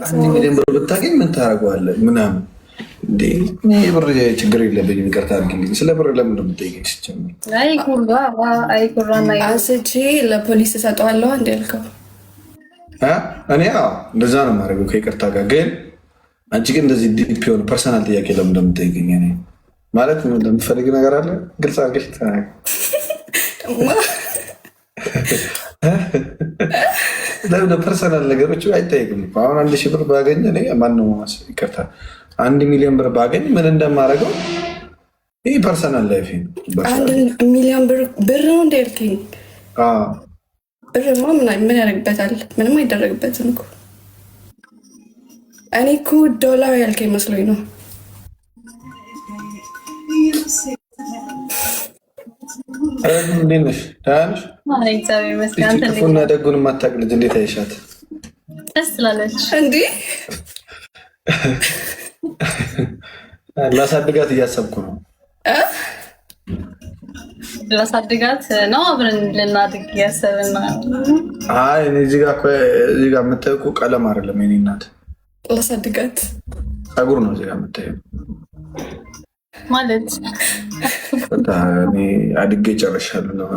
አንድ ሚሊዮን ብር ብታገኝ ምን ታደርገዋለህ? ምናምን እንዴ ብር ችግር የለብኝም ይቅርታ አድርግልኝ። ስለ ብር ለምን እንደምትጠይቀኝ ሲጀምር አንስቼ ለፖሊስ እሰጠዋለሁ እንደ ያልከው እኔ እንደዛ ነው የማደርገው ከይቅርታ ጋር። ግን አንቺ ግን እንደዚህ ዲፕ የሆነ ፐርሰናል ጥያቄ ለምን እንደምትጠይቀኝ እኔ ማለት እንደምትፈልግ ነገር አለ ግልጽ አድርገሽ ተናገር። ለምን ፐርሰናል ነገሮች አይጠይቅም? አሁን 1000 ብር ባገኝ እኔ ማነው ይቅርታ 1 ሚሊዮን ብር ባገኝ ምን እንደማደርገው ይህ ፐርሰናል ላይፍ ነው። 1 ሚሊዮን ብር ነው እንደልከኝ ብርማ ምን ያደርግበታል? ምንም አይደረግበትም እኮ። እኔ እኮ ዶላር ያልከኝ መስሎኝ ነው። እንዴት ነሽ? ደህና ነሽ? ክፉና ደጉን የማታውቅ ልጅ እንዴት አይሻት? ደስ ትላለች። እንዲህ ላሳድጋት እያሰብኩ ነው። ላሳድጋት ነው አብረን ልናድግ እያሰብን ነው። አይ እኔ እዚህ ጋር የምታውቁ ቀለም አይደለም የእኔ እናት። ላሳድጋት ፀጉር ነው እዚህ ጋር የምታየው ማለት እኔ አድጌ ጨርሻለሁ።